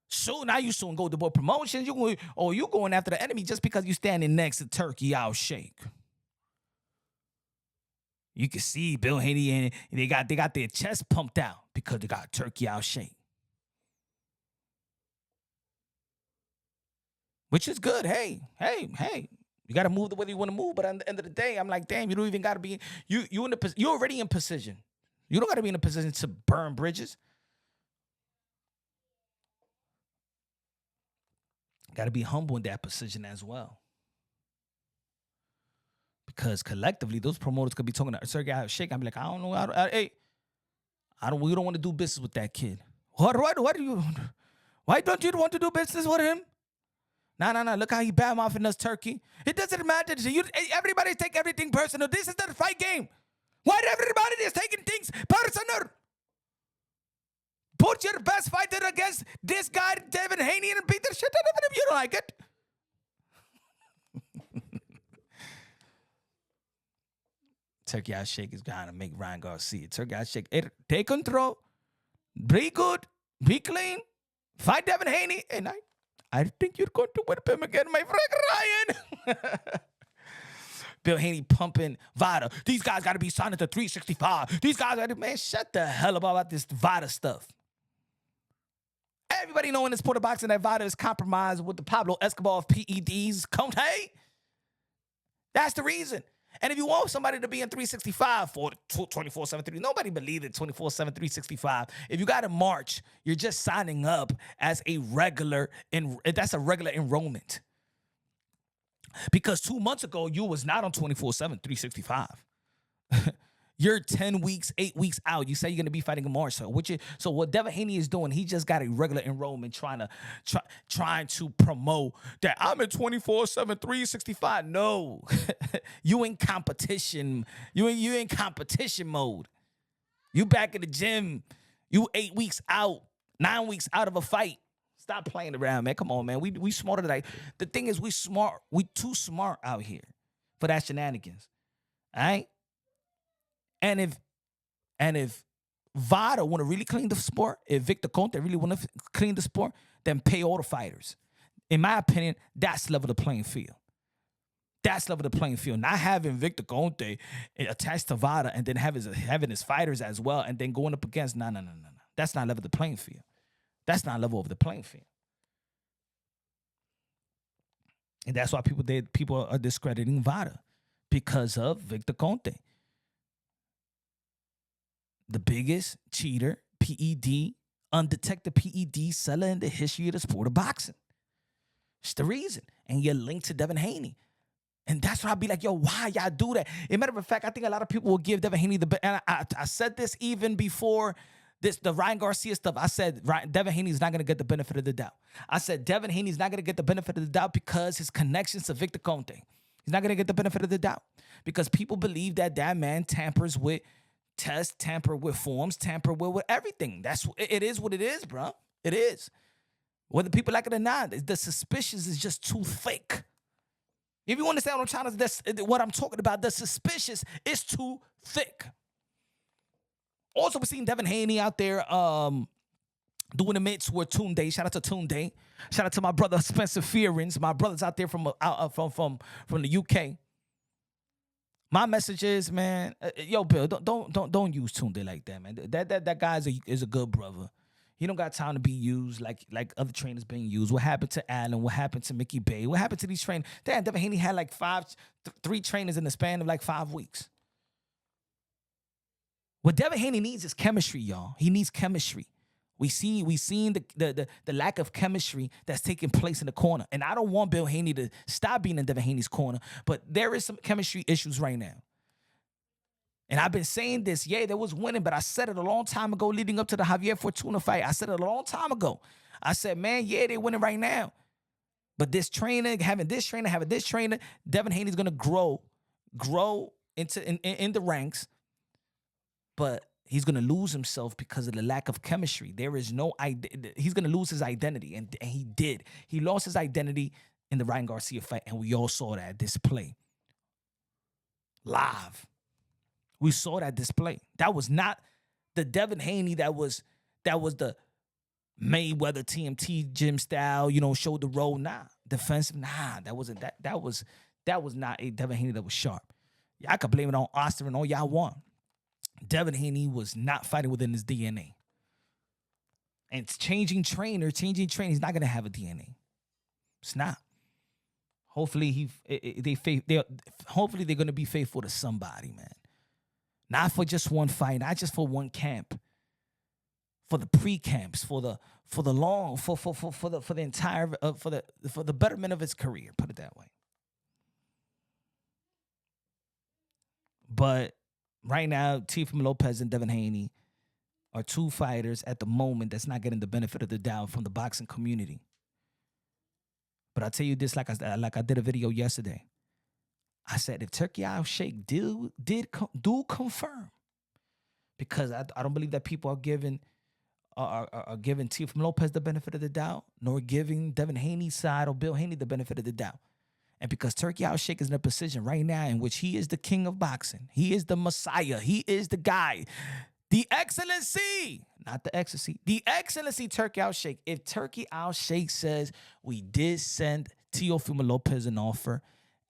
So now you suing Golden Boy Promotions. You going after the enemy just because you standing next to Turki Alalshikh. You can see Bill Haney and they got their chest pumped out because they got Turki Alalshikh. Which is good. Hey. You got to move the way you want to move. But at the end of the day, I'm like, damn, you don't even got to be, you're already in position. You don't got to be in a position to burn bridges. Got to be humble in that position as well. Because collectively, those promoters could be talking to Turki Alalshikh. I'm like, I don't know. We don't want to do business with that kid. Why don't you want to do business with him? No. Look how he bad-mouthing us, Turkey. It doesn't matter. Everybody take everything personal. This is the fight game. Why everybody is taking things personal? Put your best fighter against this guy, Devin Haney, and beat the shit out of him if you don't like it. Turki Alalshikh is going to make Ryan Garcia. Turki Alalshikh, take control. Be good. Be clean. Fight Devin Haney. And I think you're going to win him again, my friend Ryan. Bill Haney pumping Vada. These guys got to be signed to 365. These guys got to, man, shut the hell up about this Vada stuff. Everybody knowing in the sport of boxing that Vada is compromised with the Pablo Escobar of PEDs. Conte. That's the reason. And if you want somebody to be in 365 for 24/7, nobody believed it 24/7, 365. If you got to march, you're just signing up as a regular, that's a regular enrollment. Because 2 months ago, you was not on 24/7, 365. You're 10 weeks, 8 weeks out. You say you're gonna be fighting in March. So what Devin Haney is doing, he just got a regular enrollment trying to promote that I'm in 24/7, 365. No. You in competition. You in competition mode. You back in the gym. You 8 weeks out, 9 weeks out of a fight. Stop playing around, man. Come on, man. We smarter than that. The thing is, we smart. We too smart out here for that shenanigans. All right? And if Vada want to really clean the sport, if Victor Conte really want to clean the sport, then pay all the fighters. In my opinion, that's level the playing field. That's level the playing field. Not having Victor Conte attached to Vada and then having his fighters as well and then going up against, no. That's not level the playing field. That's not level of the playing field. And that's why people are discrediting Vada because of Victor Conte. The biggest cheater, PED, undetected PED seller in the history of the sport of boxing. It's the reason. And you're linked to Devin Haney. And that's why I'll be like, yo, why y'all do that? As a matter of fact, I think a lot of people will give Devin Haney and I said this even before the Ryan Garcia stuff. I said Devin Haney's not going to get the benefit of the doubt. I said Devin Haney's not going to get the benefit of the doubt because his connections to Victor Conte. He's not going to get the benefit of the doubt because people believe that man tampers with tests, tamper with forms, tamper with everything. It is what it is, bro. It is. Whether people like it or not, the suspicious is just too thick. If you understand what I'm talking about, the suspicious is too thick. Also, we're seeing Devin Haney out there doing the mitts with Tunde. Shout out to Tunde. Shout out to my brother Spencer Fearings. My brother's out there from the UK. My message is, man, yo, Bill, don't use Tunde like that, man. That guy is a good brother. He don't got time to be used like other trainers being used. What happened to Allen? What happened to Mickey Bay? What happened to these trainers? Damn, Devin Haney had like three trainers in the span of like 5 weeks. What Devin Haney needs is chemistry, y'all. He needs chemistry. We seen the lack of chemistry that's taking place in the corner. And I don't want Bill Haney to stop being in Devin Haney's corner, but there is some chemistry issues right now. And I've been saying this, there was winning, but I said it a long time ago leading up to the Javier Fortuna fight. I said it a long time ago. I said, man, they're winning right now. But this trainer, having this trainer, Devin Haney's going to grow in the ranks, but he's going to lose himself because of the lack of chemistry. There is no he's going to lose his identity, and he did. He lost his identity in the Ryan Garcia fight, and we all saw that display live. We saw that display. That was not the Devin Haney that was the Mayweather TMT gym style, show the road. Nah, defensive. Nah, that wasn't that. That was not a Devin Haney that was sharp. Y'all could blame it on Oster and all y'all want. Devin Haney was not fighting within his DNA. And changing trainer, he's not gonna have a DNA. It's not. Hopefully hopefully they're gonna be faithful to somebody, man. Not for just one fight, not just for one camp. For the pre-camps, for the entire for the betterment of his career, put it that way. But right now, Teofimo Lopez and Devin Haney are two fighters at the moment that's not getting the benefit of the doubt from the boxing community. But I'll tell you this, like I did a video yesterday. I said, if Turki Alalshikh do confirm, because I don't believe that people are giving Teofimo Lopez the benefit of the doubt, nor giving Devin Haney's side or Bill Haney the benefit of the doubt. And because Turki Alalshikh is in a position right now in which he is the king of boxing, he is the messiah, he is the guy, the excellency, not the ecstasy, the excellency Turki Alalshikh. If Turki Alalshikh says we did send Teofimo Lopez an offer,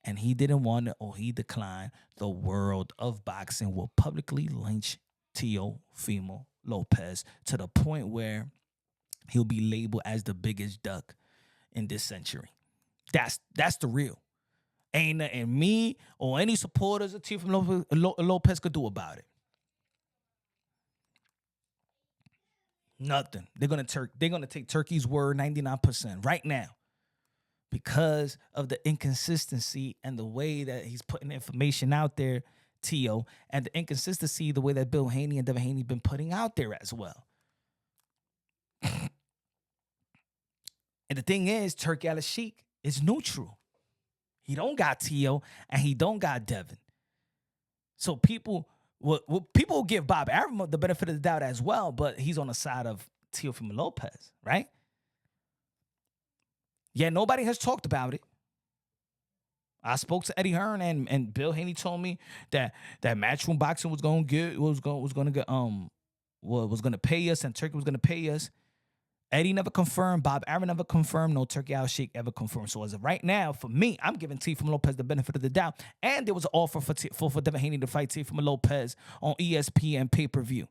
and he didn't want it or he declined, the world of boxing will publicly lynch Teofimo Lopez to the point where he'll be labeled as the biggest duck in this century. That's the real. Ain't nothing me or any supporters of Teofimo Lopez could do about it. Nothing. They're gonna take Turkey's word 99% right now. because of the inconsistency and the way that he's putting information out there, Tio, and the inconsistency, the way that Bill Haney and Devin Haney been putting out there as well. And the thing is, Turki Alalshikh is neutral. He don't got Tio and he don't got Devin. So people will give Bob Arum the benefit of the doubt as well, but he's on the side of Teofimo Lopez, right? Yeah, nobody has talked about it. I spoke to Eddie Hearn and Bill Haney told me that Matchroom Boxing was gonna pay us and Turki was gonna pay us. Eddie never confirmed. Bob Arum never confirmed. No Turki Alalshikh ever confirmed. So as of right now, for me, I'm giving Teofimo Lopez the benefit of the doubt. And there was an offer for Devin Haney to fight Teofimo Lopez on ESPN pay-per-view.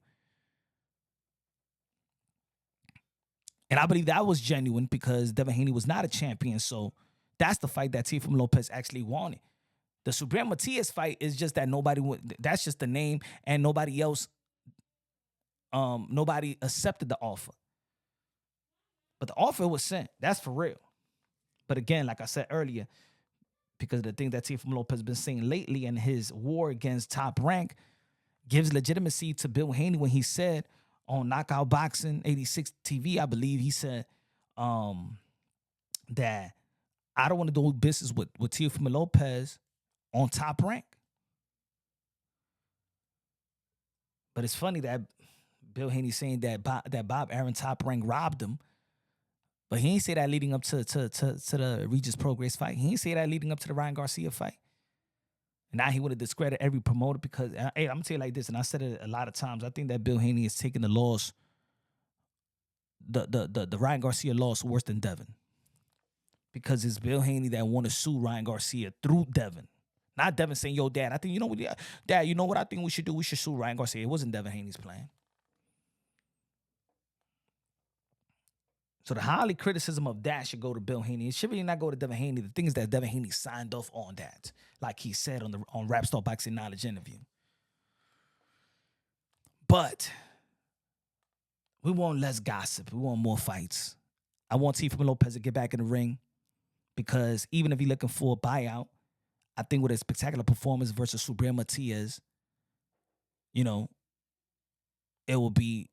And I believe that was genuine because Devin Haney was not a champion. So that's the fight that Teofimo Lopez actually wanted. The Subriel Matias fight is just that that's just the name, and nobody else, nobody accepted the offer. But the offer was sent. That's for real. But again, like I said earlier, because of the thing that Teofimo Lopez has been saying lately and his war against Top Rank gives legitimacy to Bill Haney when he said on Knockout Boxing 86 TV, I believe he said that I don't want to do business with Teofimo Lopez on Top Rank. But it's funny that Bill Haney saying that Bob Arum Top Rank robbed him. But he ain't say that leading up to the Regis Prograis fight. He ain't say that leading up to the Ryan Garcia fight. And now he would have discredited every promoter because, hey, I'm going to tell you like this, and I said it a lot of times. I think that Bill Haney is taking the loss, the Ryan Garcia loss worse than Devin. Because it's Bill Haney that want to sue Ryan Garcia through Devin. Not Devin saying, yo, Dad, I think, Dad, you know what I think we should do? We should sue Ryan Garcia. It wasn't Devin Haney's plan. So the highly criticism of that should go to Bill Haney. It should really not go to Devin Haney. The thing is that Devin Haney signed off on that, like he said on Rap Star Boxing Knowledge interview. But we want less gossip. We want more fights. I want Teofimo Lopez to get back in the ring because even if he's looking for a buyout, I think with a spectacular performance versus Subriel Matias, there will be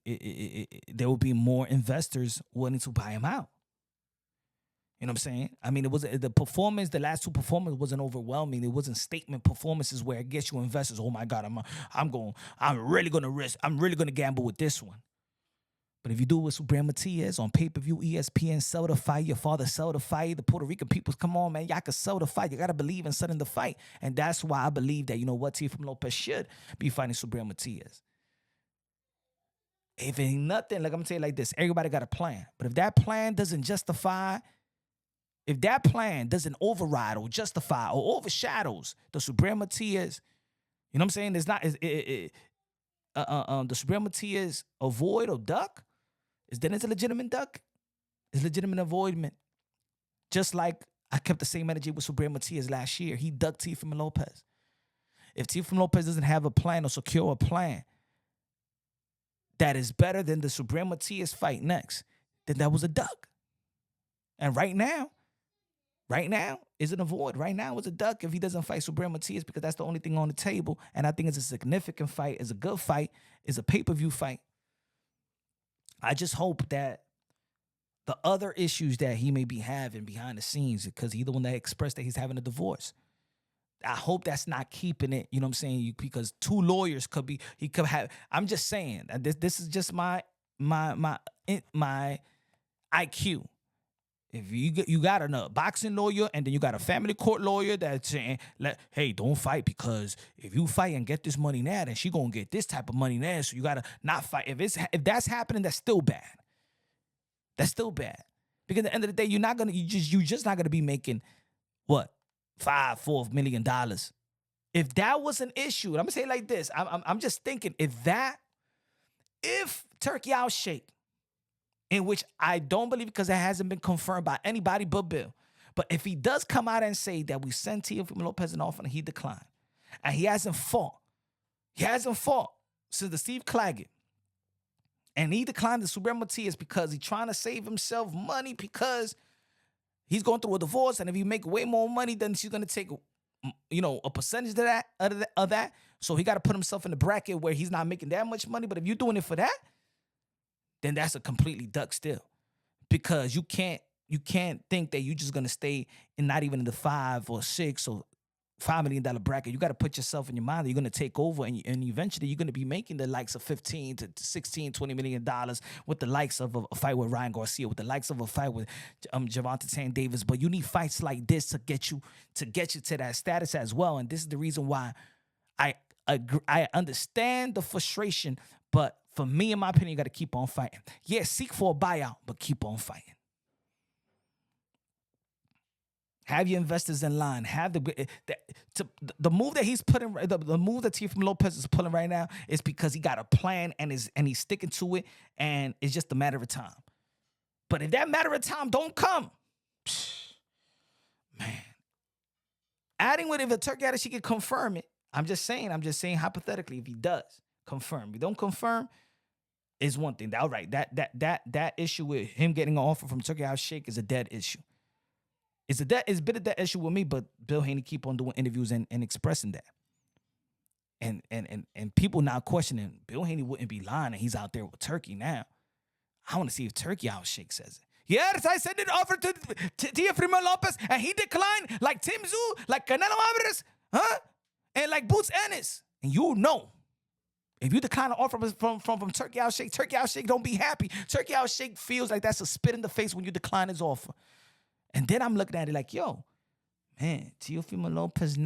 more investors willing to buy him out. You know what I'm saying? I mean, the last two performances wasn't overwhelming. It wasn't statement performances where it gets you investors. Oh my God, I'm really gonna risk. I'm really gonna gamble with this one. But if you do it with Subriel Matias on pay-per-view, ESPN, sell the fight, your father sell the fight, the Puerto Rican people, come on, man, y'all can sell the fight. You got to believe in selling the fight. And that's why I believe that, Teofimo Lopez should be fighting Subriel Matias. If it ain't nothing, like I'm going to tell you like this, everybody got a plan. But if that plan doesn't justify, if that plan doesn't override or justify or overshadows the Subriel Matias, you know what I'm saying? There's not, the Subriel Matias avoid or duck, then it's a legitimate duck. It's legitimate avoidment. Just like I kept the same energy with Subriel Matias last year. He ducked Teofimo Lopez. If Teofimo Lopez doesn't have a plan or secure a plan that is better than the Subriel Matias fight next, then that was a duck. And right now, is an avoid. Right now is a duck if he doesn't fight Subriel Matias because that's the only thing on the table. And I think it's a significant fight, it's a good fight, it's a pay-per-view fight. I just hope that the other issues that he may be having behind the scenes, because he's the one that expressed that he's having a divorce, I hope that's not keeping it, you know what I'm saying? Because two lawyers he could have. I'm just saying, this is just my IQ. If you got a boxing lawyer and then you got a family court lawyer that's saying, hey, don't fight because if you fight and get this money now, then she gonna get this type of money now. So you gotta not fight. If that's happening, that's still bad. That's still bad. Because at the end of the day, you're just not gonna be making what $4 million. If that was an issue, and I'm gonna say it like this, I'm just thinking if Turki Alalshikh, in which I don't believe because it hasn't been confirmed by anybody but Bill. But if he does come out and say that we sent Teofimo Lopez an offer and he declined, and he hasn't fought since the Steve Claggett, and he declined the Subriel Matias because he's trying to save himself money because He's going through a divorce, and if you make way more money, then she's gonna take, a percentage of that. So he got to put himself in the bracket where he's not making that much money. But if you're doing it for that, then that's a completely duck still, because you can't think that you're just gonna stay in not even in the 5 or 6 or $5 million bracket. You got to put yourself in your mind that you're going to take over, and eventually you're going to be making the likes of 15 to 16, $20 million with the likes of a fight with Ryan Garcia, with the likes of a fight with Gervonta Tank Davis. But you need fights like this to get you to that status as well. And this is the reason why I understand the frustration, but for me, in my opinion, you got to keep on fighting. Yeah, seek for a buyout, but keep on fighting. Have your investors in line. Have the move that he's putting, the move that Teofimo Lopez is pulling right now is because he got a plan and he's sticking to it, and it's just a matter of time. But if that matter of time don't come, man, adding with if a Turki Alalshikh can confirm it, I'm just saying hypothetically, if he does confirm, if he don't confirm, is one thing. All right, that issue with him getting an offer from Turki Alalshikh is a dead issue. It's been a dead issue with me, but Bill Haney keep on doing interviews and expressing that. And people now questioning, Bill Haney wouldn't be lying, and he's out there with Turki now. I want to see if Turki Alalshikh says it. Yes, I sent an offer to Teofimo Lopez, and he declined, like Tim Tszyu, like Canelo Alvarez, and like Boots Ennis. And you know, if you decline an offer from Turki Alalshikh don't be happy. Turki Alalshikh feels like that's a spit in the face when you decline his offer. And then I'm looking at it like, yo, man, Teofimo Lopez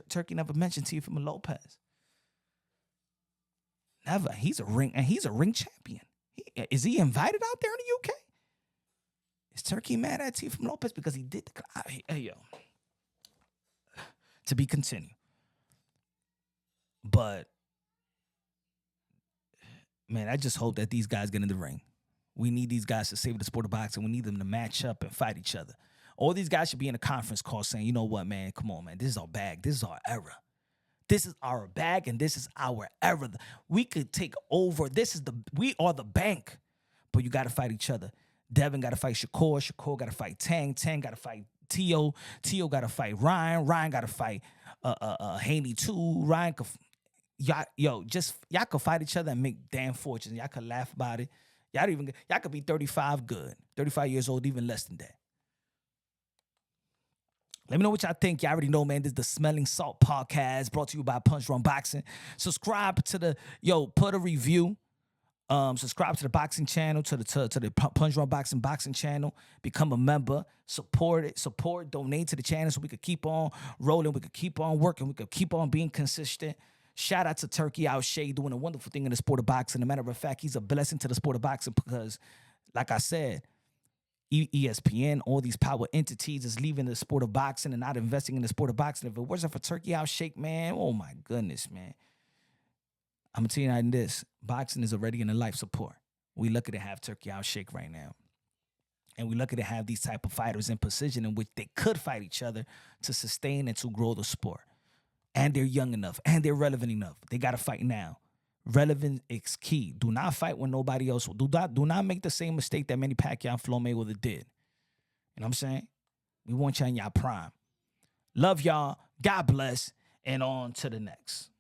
Turki never mentioned Teofimo Lopez. Never. He's a ring champion. Is he invited out there in the UK? Is Turki mad at Teofimo Lopez because he did to be continued. But man, I just hope that these guys get in the ring. We need these guys to save the sport of boxing. We need them to match up and fight each other. All these guys should be in a conference call saying, you know what, man, come on, man. This is our bag. This is our era. This is our bag, and this is our era. We could take over. We are the bank. But you got to fight each other. Devin got to fight Shakur. Shakur got to fight Tang. Tang got to fight Teo. Teo got to fight Ryan. Ryan got to fight Haney too. Ryan could, y'all could fight each other and make damn fortunes. Y'all could laugh about it. Y'all could be 35 good, 35 years old, even less than that. Let me know what y'all think. Y'all already know, man, this is the Smelling Salt Podcast brought to you by Punch Drunk Boxing. Subscribe to put a review. Subscribe to the boxing channel, to the Punch Drunk Boxing channel. Become a member. Support it. Donate to the channel so we could keep on rolling. We could keep on working. We could keep on being consistent. Shout out to Turki Alalshikh doing a wonderful thing in the sport of boxing. As a matter of fact, he's a blessing to the sport of boxing because, like I said, ESPN, all these power entities is leaving the sport of boxing and not investing in the sport of boxing. If it wasn't for Turki Alalshikh, man, oh my goodness, man. I'm going to tell you like this. Boxing is already in a life support. We lucky to have Turki Alalshikh right now. And we lucky to have these type of fighters in position in which they could fight each other to sustain and to grow the sport. And they're young enough, and they're relevant enough. They got to fight now. Relevance is key. Do not fight when nobody else will. Do not make the same mistake that Manny Pacquiao and Floyd Mayweather did. You know what I'm saying? We want y'all in y'all prime. Love y'all. God bless. And on to the next.